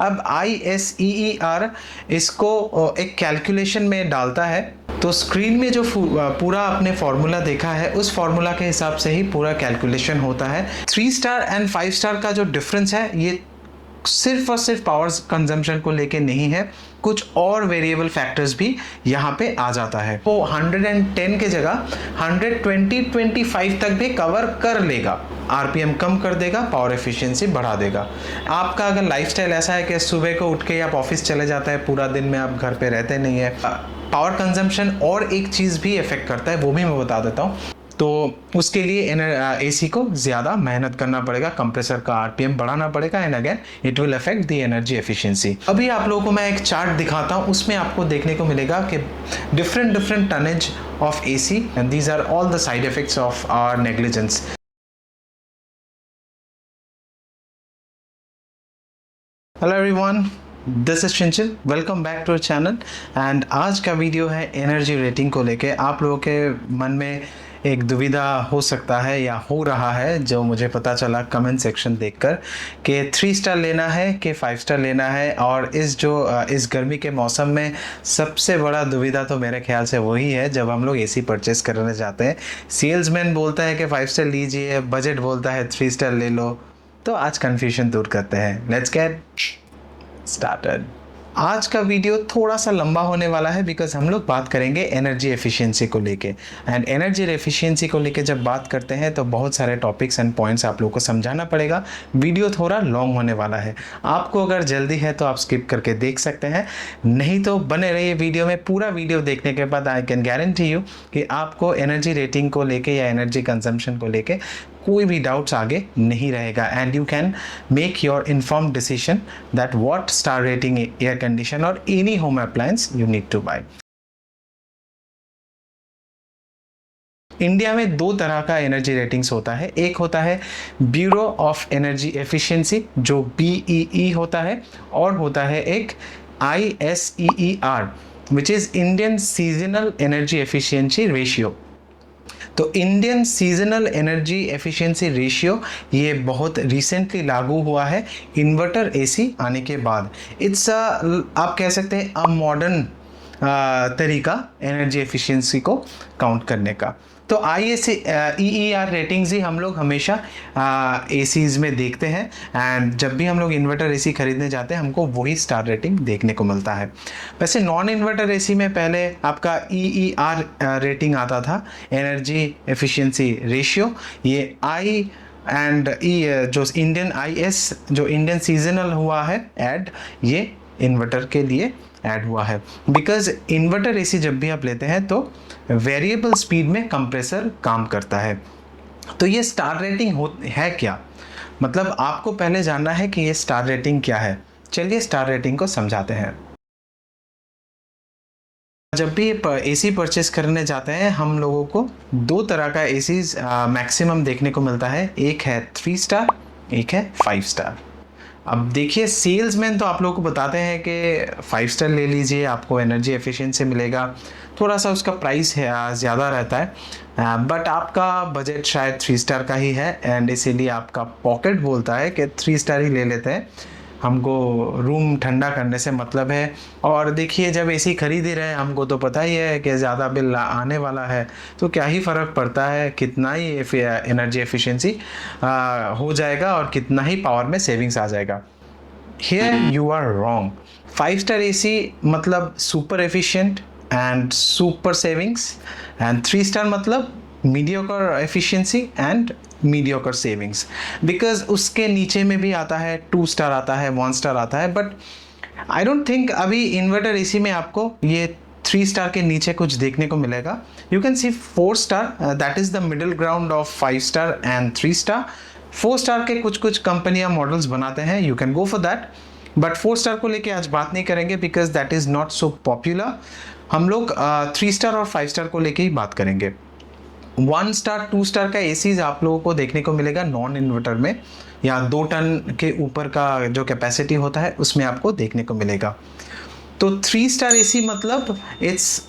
अब ISEER इसको एक कैलकुलेशन में डालता है, तो स्क्रीन में जो पूरा आपने फॉर्मूला देखा है उस फॉर्मूला के हिसाब से ही पूरा कैलकुलेशन होता है। 3 स्टार एंड 5 स्टार का जो डिफरेंस है ये सिर्फ और सिर्फ पावर कंजम्पशन को लेके नहीं है, कुछ और वेरिएबल फैक्टर्स भी यहाँ पे आ जाता है। वो 110 के जगह 120-125 तक भी कवर कर लेगा, आरपीएम कम कर देगा, पावर एफिशिएंसी बढ़ा देगा। आपका अगर लाइफस्टाइल ऐसा है कि सुबह को उठ के आप ऑफिस चले जाता है, पूरा दिन में आप घर पे रहते नहीं है, पावर कंजम्पशन और एक चीज़ भी इफेक्ट करता है, वो भी मैं बता देता हूँ। तो उसके लिए एसी को ज़्यादा मेहनत करना पड़ेगा, कंप्रेसर का आरपीएम बढ़ाना पड़ेगा, and again it will affect the energy efficiency. अभी आप लोगों को मैं एक चार्ट दिखाता हूँ, उसमें आपको देखने को मिलेगा कि different tonnage of AC and these are all the side effects of our negligence. Hello everyone, this is शिंचिल, welcome back to our channel. And आज का वीडियो है एनर्जी रेटिंग को लेके। आप लोगों के मन में एक दुविधा हो सकता है या हो रहा है, जो मुझे पता चला कमेंट सेक्शन देखकर, कि 3 स्टार लेना है कि 5 स्टार लेना है। और इस गर्मी के मौसम में सबसे बड़ा दुविधा तो मेरे ख्याल से वही है जब हम लोग एसी परचेस करने जाते हैं। सेल्समैन बोलता है कि 5 स्टार लीजिए, बजट बोलता है 3 स्टार ले लो। तो आज कन्फ्यूजन दूर करते हैं, लेट्स गेट स्टार्टेड। आज का वीडियो थोड़ा सा लंबा होने वाला है बिकॉज हम लोग बात करेंगे एनर्जी एफिशिएंसी को लेके। एंड एनर्जी एफिशिएंसी को लेके जब बात करते हैं तो बहुत सारे टॉपिक्स एंड पॉइंट्स आप लोगों को समझाना पड़ेगा। वीडियो थोड़ा लॉन्ग होने वाला है, आपको अगर जल्दी है तो आप स्किप करके देख सकते हैं, नहीं तो बने रहिए वीडियो में। पूरा वीडियो देखने के बाद आई कैन गारंटी यू कि आपको एनर्जी रेटिंग को लेके या एनर्जी कंजम्पशन को लेके कोई भी डाउट्स आगे नहीं रहेगा, and you can make your informed decision that what star rating air condition और any home appliance you need to buy. India में 2 तरह का एनर्जी रेटिंग्स होता है, एक होता है ब्यूरो ऑफ एनर्जी एफिशिएंसी जो BEE होता है, और होता है एक ISEER which is Indian seasonal energy efficiency ratio. तो Indian seasonal energy efficiency ratio ये बहुत रिसेंटली लागू हुआ है इन्वर्टर एसी आने के बाद। इट्स आप कह सकते हैं अ मॉडर्न तरीका एनर्जी एफिशिएंसी को काउंट करने का। तो ISEER रेटिंग्स ही हम लोग हमेशा एसीज में देखते हैं, एंड जब भी हम लोग इन्वर्टर एसी खरीदने जाते हैं हमको वही स्टार रेटिंग देखने को मिलता है। वैसे नॉन इन्वर्टर एसी में पहले आपका EER रेटिंग आता था, एनर्जी एफिशिएंसी रेशियो। ये I एंड E जो इंडियन IS जो इंडियन सीजनल हुआ है ऐड, ये इन्वर्टर के लिए ऐड हुआ है। बिकॉज इन्वर्टर एसी जब भी आप लेते हैं तो वेरिएबल स्पीड में कंप्रेसर काम करता है। तो ये स्टार रेटिंग है क्या, मतलब आपको पहले जानना है कि ये स्टार रेटिंग क्या है। चलिए स्टार रेटिंग को समझाते हैं। जब भी एसी परचेस करने जाते हैं हम लोगों को 2 तरह का एसी मैक्सिमम देखने को मिलता है, एक है 3 स्टार, एक है 5 स्टार। अब देखिए सेल्समैन तो आप लोगों को बताते हैं कि 5 स्टार ले लीजिए, आपको एनर्जी एफिशिएंसी मिलेगा, थोड़ा सा उसका प्राइस है ज़्यादा रहता है, बट आपका बजट शायद 3 स्टार का ही है, एंड इसीलिए आपका पॉकेट बोलता है कि 3 स्टार ही ले लेते हैं, हमको रूम ठंडा करने से मतलब है। और देखिए जब एसी खरीद ही रहे हैं, हमको तो पता ही है कि ज़्यादा बिल आने वाला है, तो क्या ही फ़र्क पड़ता है, कितना ही एनर्जी एफिशिएंसी हो जाएगा और कितना ही पावर में सेविंग्स आ जाएगा। Here you are wrong. 5 star AC मतलब super efficient and super savings, and 3 star मतलब mediocre efficiency and mediocre savings. Because उसके नीचे में भी आता है 2 स्टार आता है, 1 स्टार आता है, बट आई डोंट थिंक अभी इन्वर्टर एसी में आपको ये 3 स्टार के नीचे कुछ देखने को मिलेगा। You can see 4 star, that is the middle ground of 5 star and 3 star. 4 star के कुछ कंपनियां मॉडल्स बनाते हैं, you can go for that, but 4 star को लेके आज बात नहीं करेंगे because that is not so popular. हम लोग 3 स्टार और 5 स्टार को लेके ही बात करेंगे। 1 स्टार 2 स्टार का एसीज आप लोगों को देखने को मिलेगा नॉन इन्वर्टर में, या 2 टन के ऊपर का जो कैपेसिटी होता है उसमें आपको देखने को मिलेगा। तो 3 स्टार एसी मतलब it's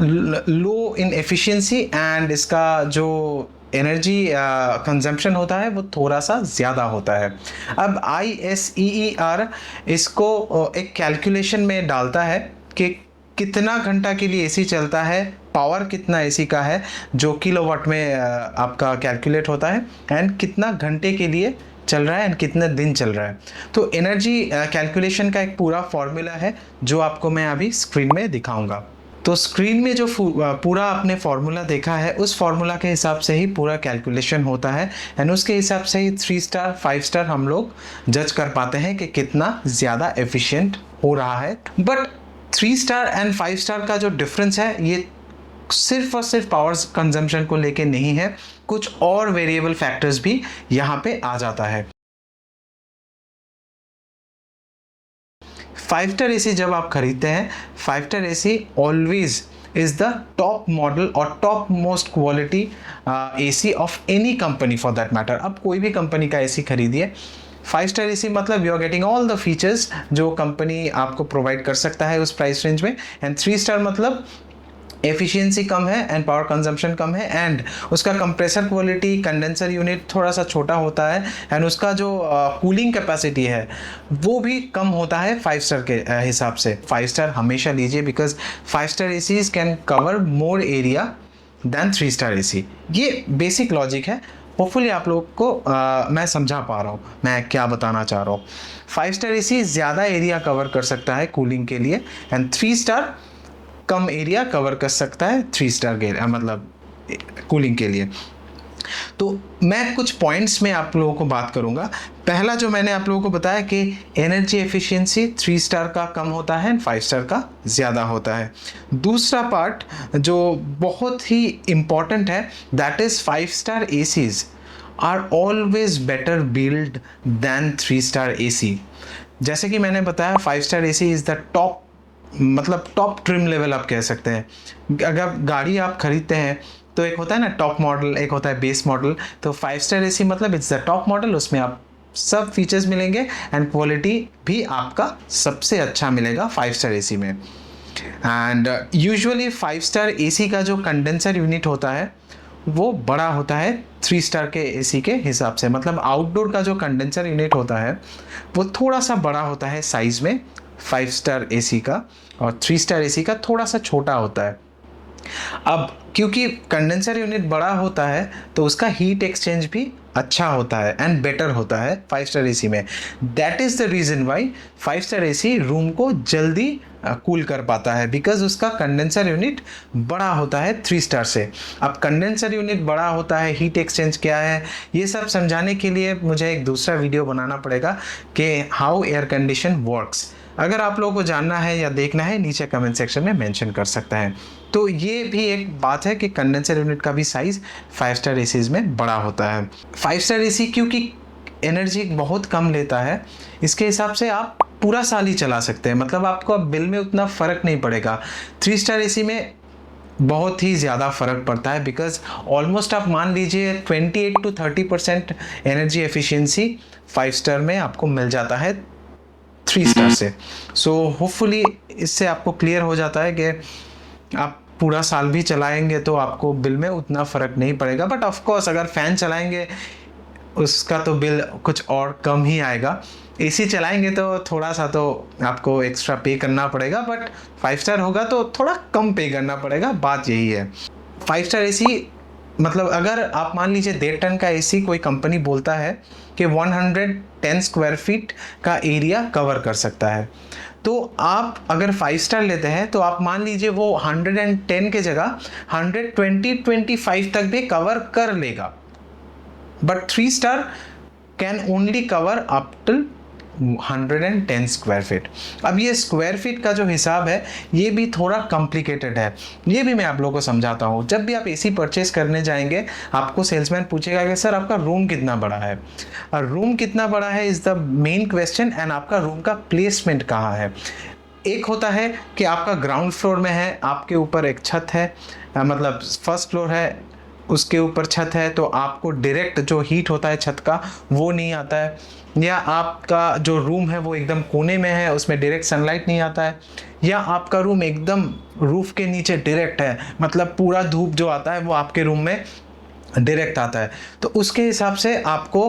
low in efficiency, and इसका जो एनर्जी कंजम्पशन होता है वो थोड़ा सा ज़्यादा होता है। अब ISEER इसको एक कैलकुलेशन में डालता है कि कितना घंटा के लिए एसी चलता है, पावर कितना एसी का है जो किलोवाट में आपका कैलकुलेट होता है, एंड कितना घंटे के लिए चल रहा है एंड कितने दिन चल रहा है। तो एनर्जी कैलकुलेशन का एक पूरा फॉर्मूला है जो आपको मैं अभी स्क्रीन में दिखाऊंगा। तो स्क्रीन में जो पूरा आपने फार्मूला देखा है उस फार्मूला के हिसाब से ही पूरा कैलकुलेशन होता है, एंड उसके हिसाब से ही 3 स्टार 5 स्टार हम लोग जज कर पाते हैं कि कितना ज़्यादा एफिशिएंट हो रहा है। बट 3 स्टार एंड 5 स्टार का जो डिफरेंस है ये सिर्फ और सिर्फ पावर कंजम्पशन को लेके नहीं है, कुछ और वेरिएबल फैक्टर्स भी यहाँ पे आ जाता है। 5 स्टार एसी जब आप खरीदते हैं, 5 star AC always is the top model और top most quality AC of any company for that matter. अब कोई भी कंपनी का एसी खरीदिए, 5 स्टार एसी मतलब you are getting all the features जो कंपनी आपको प्रोवाइड कर सकता है उस प्राइस रेंज में, एंड 3 स्टार मतलब एफिशिएंसी कम है एंड पावर कंजम्पशन कम है, एंड उसका कंप्रेसर क्वालिटी, कंडेंसर यूनिट थोड़ा सा छोटा होता है, एंड उसका जो कूलिंग कैपेसिटी है वो भी कम होता है 5 स्टार के हिसाब से। 5 स्टार हमेशा लीजिए because 5 star ACs can cover more area than 3 star AC. ये बेसिक लॉजिक है, होपफुली आप लोग को मैं समझा पा रहा हूँ मैं क्या बताना चाह रहा हूँ। 5 स्टार एसी ज़्यादा एरिया कवर कर सकता है कूलिंग के लिए, and 3 star come area cover कर सकता है 3 स्टार के मतलब कूलिंग के लिए। तो मैं कुछ पॉइंट्स में आप लोगों को बात करूंगा। पहला जो मैंने आप लोगों को बताया कि एनर्जी एफिशिएंसी 3 स्टार का कम होता है एंड 5 स्टार का ज़्यादा होता है। दूसरा पार्ट जो बहुत ही इम्पॉर्टेंट है that is 5 star ACs are always better build than 3 star AC. जैसे कि मैंने बताया 5 star AC is the top मतलब टॉप ट्रिम लेवल आप कह सकते हैं। अगर गाड़ी आप खरीदते हैं तो एक होता है ना टॉप मॉडल, एक होता है बेस मॉडल। तो 5 स्टार एसी मतलब इट्स द टॉप मॉडल, उसमें आप सब फीचर्स मिलेंगे एंड क्वालिटी भी आपका सबसे अच्छा मिलेगा 5 स्टार एसी में। एंड यूजुअली 5 स्टार एसी का जो कंडेंसर यूनिट होता है वो बड़ा होता है 3 स्टार के एसी के हिसाब से। मतलब आउटडोर का जो कंडेंसर यूनिट होता है वो थोड़ा सा बड़ा होता है साइज़ में 5 स्टार एसी का, और 3 स्टार एसी का थोड़ा सा छोटा होता है। अब क्योंकि कंडेंसर यूनिट बड़ा होता है तो उसका हीट एक्सचेंज भी अच्छा होता है एंड बेटर होता है 5 स्टार एसी में। That is the reason why 5 star AC room को जल्दी कूल कर पाता है बिकॉज उसका कंडेंसर यूनिट बड़ा होता है 3 स्टार से। अब कंडेंसर यूनिट बड़ा होता है, हीट एक्सचेंज क्या है, ये सब समझाने के लिए मुझे एक दूसरा वीडियो बनाना पड़ेगा कि हाउ एयर कंडीशन वर्क्स। अगर आप लोगों को जानना है या देखना है नीचे कमेंट सेक्शन में मेंशन कर सकते हैं। तो ये भी एक बात है कि कंडेंसर यूनिट का भी साइज़ 5 स्टार एसीज में बड़ा होता है। 5 स्टार एसी क्योंकि एनर्जी बहुत कम लेता है, इसके हिसाब से आप पूरा साल ही चला सकते हैं, मतलब आपको अब बिल में उतना फ़र्क नहीं पड़ेगा। 3 स्टार एसी में बहुत ही ज़्यादा फ़र्क पड़ता है बिकॉज ऑलमोस्ट आप मान लीजिए 28 to 30% एनर्जी एफिशिएंसी 5 स्टार में आपको मिल जाता है 3 स्टार से। सो होपफुली इससे आपको क्लियर हो जाता है कि आप पूरा साल भी चलाएंगे तो आपको बिल में उतना फ़र्क नहीं पड़ेगा। बट ऑफ कोर्स अगर फ़ैन चलाएंगे उसका तो बिल कुछ और कम ही आएगा। एसी चलाएंगे तो थोड़ा सा तो आपको एक्स्ट्रा पे करना पड़ेगा, बट 5 स्टार होगा तो थोड़ा कम पे करना पड़ेगा, बात यही है। 5 स्टार एसी मतलब अगर आप मान लीजिए 1.5 टन का एसी कोई कंपनी बोलता है कि 110 स्क्वायर फीट का एरिया कवर कर सकता है, तो आप अगर 5 स्टार लेते हैं तो आप मान लीजिए वो 110 के जगह 120-125 तक भी कवर कर लेगा। But 3 star can only cover up till 110 square feet. अब ये स्क्वायर फीट का जो हिसाब है ये भी थोड़ा कॉम्प्लिकेटेड है, ये भी मैं आप लोगों को समझाता हूँ। जब भी आप एसी परचेस करने जाएंगे आपको सेल्समैन पूछेगा कि सर आपका रूम कितना बड़ा है, और रूम कितना बड़ा है is the main question, and आपका रूम का प्लेसमेंट कहाँ है। एक होता है कि आपका ग्राउंड फ्लोर में है, आपके ऊपर एक छत है, मतलब फर्स्ट फ्लोर है उसके ऊपर छत है, तो आपको डायरेक्ट जो हीट होता है छत का वो नहीं आता है, या आपका जो रूम है वो एकदम कोने में है उसमें डायरेक्ट सनलाइट नहीं आता है, या आपका रूम एकदम रूफ के नीचे डायरेक्ट है, मतलब पूरा धूप जो आता है वो आपके रूम में डायरेक्ट आता है, तो उसके हिसाब से आपको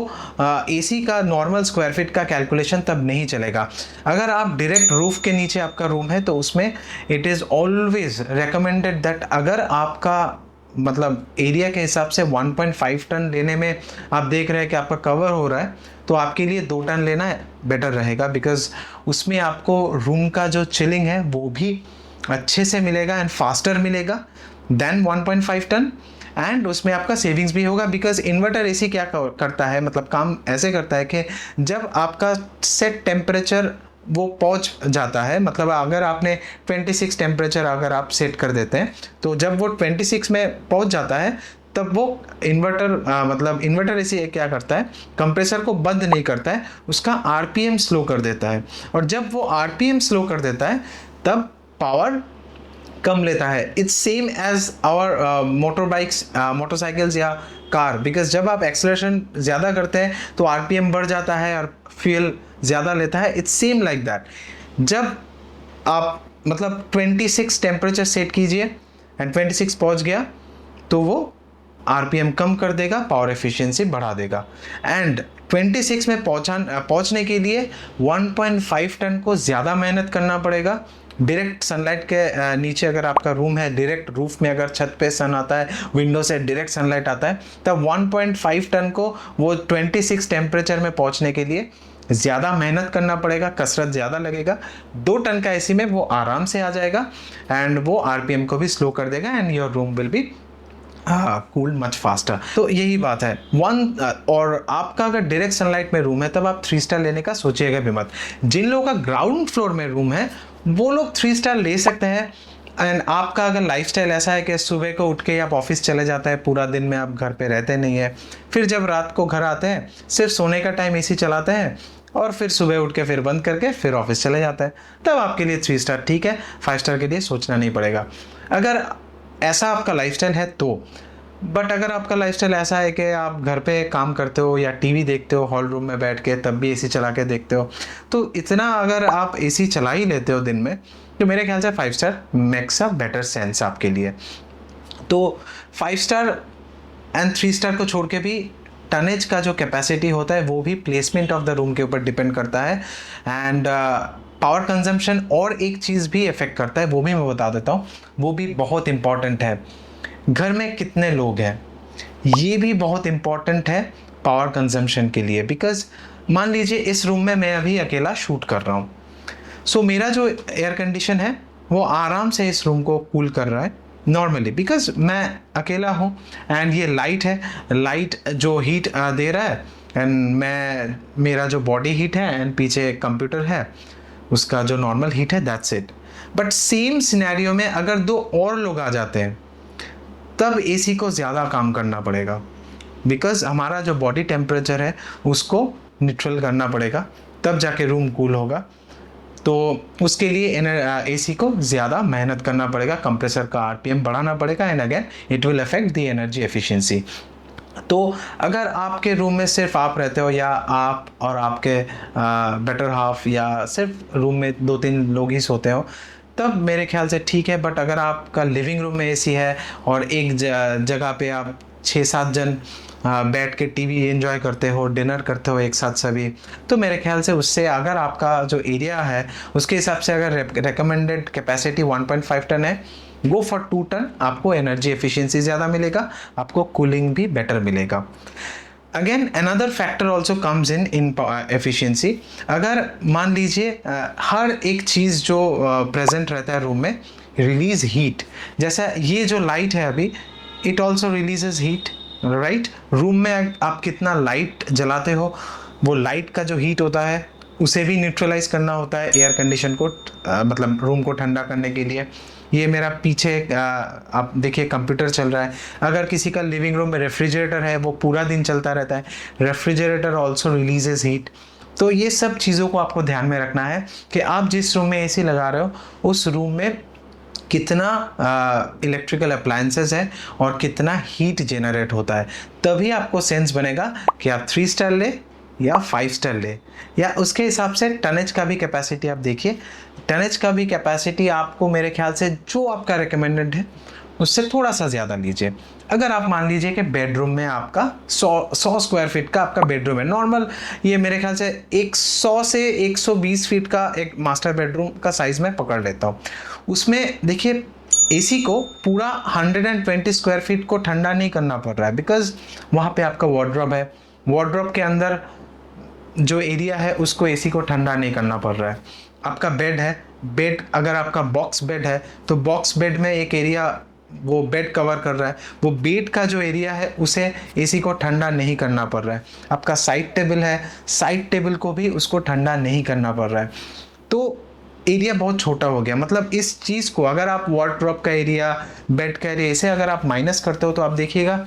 एसी का नॉर्मल स्क्वायर फीट का कैलकुलेशन तब नहीं चलेगा। अगर आप डायरेक्ट रूफ के नीचे आपका रूम है तो उसमें it is always recommended that अगर आपका मतलब एरिया के हिसाब से 1.5 टन लेने में आप देख रहे हैं कि आपका कवर हो रहा है, तो आपके लिए 2 टन लेना बेटर रहेगा, बिकॉज उसमें आपको रूम का जो चिलिंग है वो भी अच्छे से मिलेगा एंड फास्टर मिलेगा देन 1.5 टन, एंड उसमें आपका सेविंग्स भी होगा। बिकॉज इन्वर्टर एसी क्या करता है, मतलब काम ऐसे करता है कि जब आपका सेट टेम्परेचर वो पहुंच जाता है, मतलब अगर आपने 26 टेम्परेचर अगर आप सेट कर देते हैं, तो जब वो 26 में पहुंच जाता है तब वो इन्वर्टर मतलब इन्वर्टर एसी क्या करता है, कंप्रेसर को बंद नहीं करता है, उसका आरपीएम स्लो कर देता है। और जब वो आरपीएम स्लो कर देता है तब पावर कम लेता है। It's same as our motor bikes, motorcycles या कार, बिकॉज जब आप एक्सेलरेशन ज़्यादा करते हैं तो आरपीएम बढ़ जाता है और फ्यूल ज़्यादा लेता है। It's same like that. जब आप मतलब 26 टेम्परेचर सेट कीजिए एंड 26 पहुंच गया तो वो आरपीएम कम कर देगा, पावर एफिशिएंसी बढ़ा देगा। एंड 26 में पहुंचने के लिए 1.5 टन को ज़्यादा मेहनत करना पड़ेगा। डायरेक्ट सनलाइट के नीचे अगर आपका रूम है, डायरेक्ट रूफ में अगर छत पे सन आता है, विंडो से डायरेक्ट सनलाइट आता है, तब 1.5 टन को वो 26 टेम्परेचर में पहुंचने के लिए ज़्यादा मेहनत करना पड़ेगा, कसरत ज़्यादा लगेगा। 2 टन का एसी में वो आराम से आ जाएगा एंड वो आरपीएम को भी स्लो कर देगा and your room will be cool much faster. तो यही बात है। और आपका अगर डायरेक्ट सनलाइट में रूम है तब आप 3 स्टार लेने का सोचिएगा भी मत। जिन लोगों का ग्राउंड फ्लोर में रूम है वो लोग 3 स्टार ले सकते हैं। एंड आपका अगर लाइफस्टाइल ऐसा है कि सुबह को उठ के आप ऑफिस चले जाता है, पूरा दिन में आप घर पे रहते नहीं है, फिर जब रात को घर आते हैं सिर्फ सोने का टाइम एसी चलाते हैं और फिर सुबह उठ के फिर बंद करके फिर ऑफिस चले जाता है, तब आपके लिए 3 स्टार ठीक है, 5 स्टार के लिए सोचना नहीं पड़ेगा अगर ऐसा आपका लाइफस्टाइल है तो। बट अगर आपका लाइफस्टाइल ऐसा है कि आप घर पे काम करते हो या टीवी देखते हो हॉल रूम में बैठ के, तब भी एसी चला के देखते हो, तो इतना अगर आप एसी चला ही लेते हो दिन में, तो मेरे ख्याल से 5 star makes a better sense आपके लिए। तो 5 स्टार एंड 3 स्टार को छोड़ के भी टनेज का जो कैपेसिटी होता है वो भी प्लेसमेंट ऑफ द रूम के ऊपर डिपेंड करता है। एंड पावर कंजम्पशन और एक चीज़ भी इफेक्ट करता है, वो भी मैं बता देता हूँ, वो भी बहुत इंपॉर्टेंट है। घर में कितने लोग हैं, ये भी बहुत इंपॉर्टेंट है पावर कंजम्पशन के लिए। बिकॉज मान लीजिए इस रूम में मैं अभी अकेला शूट कर रहा हूँ, सो मेरा जो एयर कंडीशन है वो आराम से इस रूम को कूल कर रहा है नॉर्मली, बिकॉज मैं अकेला हूँ एंड ये लाइट है, लाइट जो हीट दे रहा है एंड मेरा जो बॉडी हीट है एंड पीछे कंप्यूटर है उसका जो नॉर्मल हीट है, that's it. But same scenario में अगर 2 और लोग आ जाते हैं तब एसी को ज़्यादा काम करना पड़ेगा, बिकॉज हमारा जो बॉडी टेम्परेचर है उसको न्यूट्रल करना पड़ेगा, तब जाके रूम कूल होगा। तो उसके लिए एसी को ज़्यादा मेहनत करना पड़ेगा, कंप्रेसर का आरपीएम बढ़ाना पड़ेगा and again it will affect the energy efficiency. तो अगर आपके रूम में सिर्फ आप रहते हो या आप और आपके बेटर हाफ या सिर्फ रूम में 2-3 लोग ही सोते हो, तब मेरे ख्याल से ठीक है। बट अगर आपका लिविंग रूम में एसी है और एक जगह पे आप 6-7 जन बैठ के टीवी एंजॉय करते हो, डिनर करते हो एक साथ सभी, तो मेरे ख्याल से उससे अगर आपका जो एरिया है उसके हिसाब से अगर रिकमेंडेड कैपेसिटी 1.5 टन है, गो फॉर 2 टन। आपको एनर्जी एफिशिएंसी ज़्यादा मिलेगा, आपको कूलिंग भी बेटर मिलेगा। Again another factor also comes in efficiency. अगर मान लीजिए हर एक चीज़ जो प्रेजेंट रहता है रूम में रिलीज हीट, जैसा ये जो लाइट है अभी, it also releases heat, right. Room में आप कितना लाइट जलाते हो, वो लाइट का जो हीट होता है उसे भी न्यूट्रलाइज करना होता है एयर कंडीशन को, मतलब रूम को ठंडा करने के लिए। ये मेरा पीछे आप देखिए कंप्यूटर चल रहा है। अगर किसी का लिविंग रूम में रेफ्रिजरेटर है वो पूरा दिन चलता रहता है, रेफ्रिजरेटर ऑल्सो रिलीजेस हीट। तो ये सब चीज़ों को आपको ध्यान में रखना है कि आप जिस रूम में एसी लगा रहे हो उस रूम में कितना इलेक्ट्रिकल अप्लायंसेस है और कितना हीट जनरेट होता है, तभी आपको सेंस बनेगा कि आप 3 स्टार ले या 5 स्टार ले। या उसके हिसाब से टनेज का भी कैपेसिटी आप देखिए, टनेज का भी कैपेसिटी आपको मेरे ख्याल से जो आपका रिकमेंडेड है उससे थोड़ा सा ज़्यादा लीजिए। अगर आप मान लीजिए कि बेडरूम में आपका 100 स्क्वायर फीट का आपका बेडरूम है, नॉर्मल ये मेरे ख्याल से 100 से 120 फीट का एक मास्टर बेडरूम का साइज़ मैं पकड़ लेता हूँ। उसमें देखिए एसी को पूरा 120 स्क्वायर फीट को ठंडा नहीं करना पड़ रहा है, बिकॉज वहाँ पे आपका वार्डरोब है। वार्डरोब के अंदर जो एरिया है उसको एसी को ठंडा नहीं करना पड़ रहा है। आपका बेड है, बेड अगर आपका बॉक्स बेड है तो बॉक्स बेड में एक एरिया वो बेड कवर कर रहा है, वो बेड का जो एरिया है उसे एसी को ठंडा नहीं करना पड़ रहा है। आपका साइड टेबल है, साइड टेबल को भी उसको ठंडा नहीं करना पड़ रहा है। तो एरिया बहुत छोटा हो गया। मतलब इस चीज़ को अगर आप वार्डरोब का एरिया, बेड का एरिया इसे अगर आप माइनस करते हो तो आप देखिएगा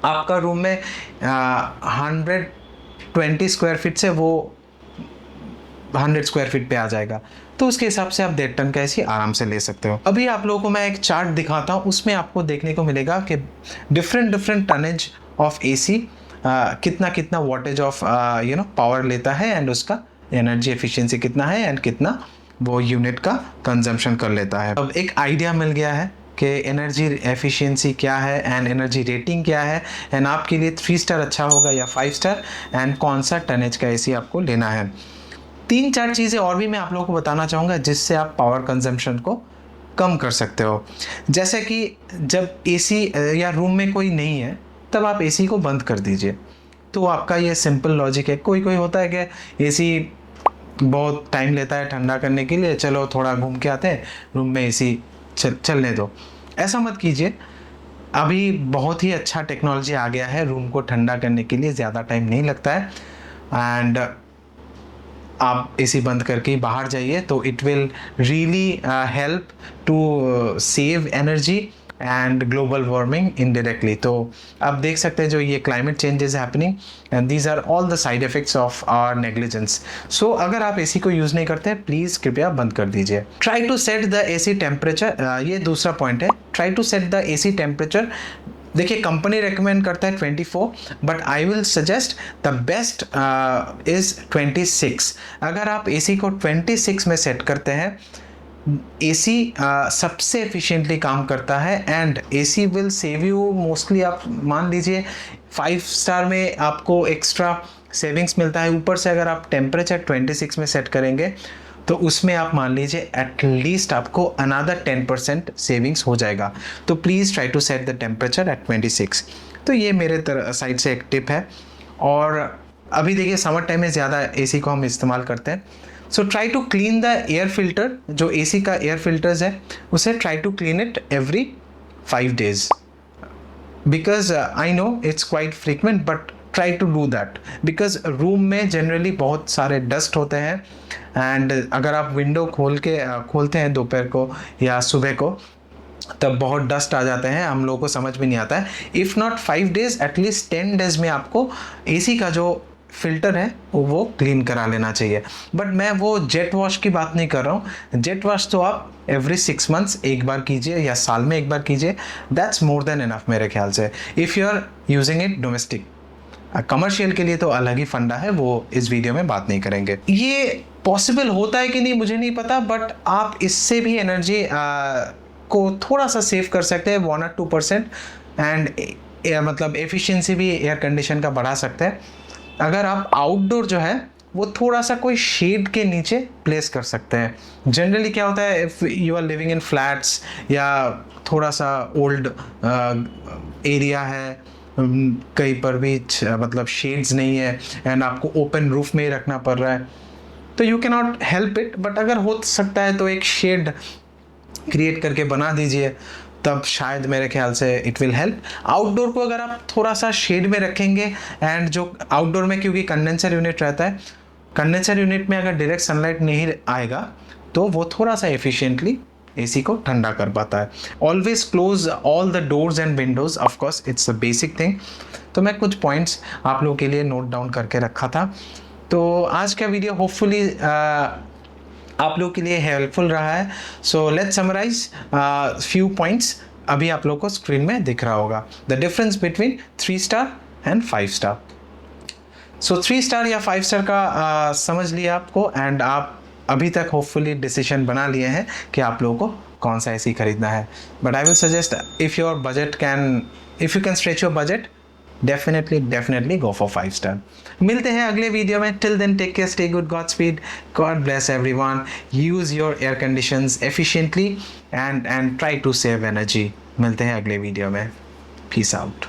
आपका रूम में 120 स्क्वायर फीट से वो 100 स्क्वायर फीट पे आ जाएगा। तो उसके हिसाब से आप 1.5 टन का एसी आराम से ले सकते हो। अभी आप लोगों को मैं एक चार्ट दिखाता हूँ, उसमें आपको देखने को मिलेगा कि डिफरेंट टनेज ऑफ एसी कितना कितना वॉटेज ऑफ पावर लेता है एंड उसका एनर्जी एफिशिएंसी कितना है एंड कितना वो यूनिट का कंजम्पशन कर लेता है। अब एक आइडिया मिल गया है कि एनर्जी एफिशिएंसी क्या है एंड एनर्जी रेटिंग क्या है एंड आपके लिए 3 स्टार अच्छा होगा या 5 स्टार एंड कौन सा टनेज का एसी आपको लेना है। 3-4 चीज़ें और भी मैं आप लोगों को बताना चाहूँगा जिससे आप पावर कंजम्पशन को कम कर सकते हो। जैसे कि जब एसी या रूम में कोई नहीं है तब आप एसी को बंद कर दीजिए। तो आपका ये सिंपल लॉजिक है। कोई कोई होता है कि एसी बहुत टाइम लेता है ठंडा करने के लिए, चलो थोड़ा घूम के आते हैं, रूम में एसी चलने दो। ऐसा मत कीजिए। अभी बहुत ही अच्छा टेक्नोलॉजी आ गया है रूम को ठंडा करने के लिए, ज़्यादा टाइम नहीं लगता है एंड आप एसी बंद करके बाहर जाइए तो it will really help to save energy and global warming indirectly. तो आप देख सकते हैं जो ये climate change is happening and these are all the side effects of our negligence. So अगर आप एसी को यूज़ नहीं करते प्लीज़ कृपया बंद कर दीजिए। Try to set the AC temperature, ये दूसरा पॉइंट है, try to set the AC temperature. देखिए कंपनी रेकमेंड करता है 24, but I will suggest the best is 26। अगर आप एसी को 26 में सेट करते हैं, एसी सबसे एफिशिएंटली काम करता है and AC will save you mostly. आप मान लीजिए 5 स्टार में आपको एक्स्ट्रा सेविंग्स मिलता है, ऊपर से अगर आप टेम्परेचर 26 में सेट करेंगे तो उसमें आप मान लीजिए एटलीस्ट आपको अनदर 10% सेविंग्स हो जाएगा। तो please try to set the temperature at 26। तो ये मेरे साइड से एक टिप है। और अभी देखिए समर टाइम में ज़्यादा एसी को हम इस्तेमाल करते हैं। So try to clean the air filter, जो एसी का एयर फिल्टर्स है उसे try to clean it every 5 days, because I know it's quite frequent but try to do that, because room में जनरली बहुत सारे डस्ट होते हैं and अगर आप विंडो खोलते हैं दोपहर को या सुबह को तब बहुत डस्ट आ जाते हैं, हम लोगों को समझ में नहीं आता है। If not 5 days at least 10 days में आपको एसी का जो फिल्टर है वो क्लीन करा लेना चाहिए। बट मैं वो जेट वॉश की बात नहीं कर रहा हूँ। जेट वॉश तो आप एवरी 6 months एक बार कीजिए या साल में एक बार कीजिए, दैट्स मोर देन इनफ मेरे ख्याल से, if you are using it domestic. Commercial के लिए तो अलग ही फंडा है, वो इस वीडियो में बात नहीं करेंगे। ये पॉसिबल होता है कि नहीं मुझे नहीं पता, बट आप इससे भी एनर्जी को थोड़ा सा सेव कर सकते हैं 1 or 2% एंड मतलब एफिशिएंसी भी एयर कंडीशन का बढ़ा सकते हैं। अगर आप आउटडोर जो है वो थोड़ा सा कोई शेड के नीचे प्लेस कर सकते हैं। जनरली क्या होता है, if you are living in flats या थोड़ा सा ओल्ड एरिया है, कहीं पर भी मतलब शेड्स नहीं है एंड आपको ओपन रूफ में ही रखना पड़ रहा है, तो you can not help it. But अगर हो सकता है तो एक शेड क्रिएट करके बना दीजिए, तब शायद मेरे ख्याल से इट विल हेल्प। आउटडोर को अगर आप थोड़ा सा शेड में रखेंगे एंड जो आउटडोर में क्योंकि कंडेंसर यूनिट रहता है, कंडेंसर यूनिट में अगर डायरेक्ट सनलाइट नहीं आएगा तो वो थोड़ा सा एफिशिएंटली एसी को ठंडा कर पाता है। Always close all the doors and Windows, of course it's a basic thing. तो मैं कुछ पॉइंट्स आप लोगों के लिए नोट डाउन करके रखा था। तो आज का वीडियो होपफुली आप लोग के लिए हेल्पफुल रहा है। So let's summarise few points. अभी आप लोग को स्क्रीन में दिख रहा होगा the difference between 3 star and 5 star. So 3 star या 5 स्टार का समझ लिया आपको एंड आप अभी तक होपफुली डिसीजन बना लिए हैं कि आप लोगों को कौन सा एसी खरीदना है, but I will suggest if your budget can, if you can stretch your budget, definitely go for 5 star. मिलते हैं अगले वीडियो में। Till then take care, stay good, God speed, God bless everyone, use your air conditions efficiently and try to save energy. मिलते हैं अगले video में। Peace out.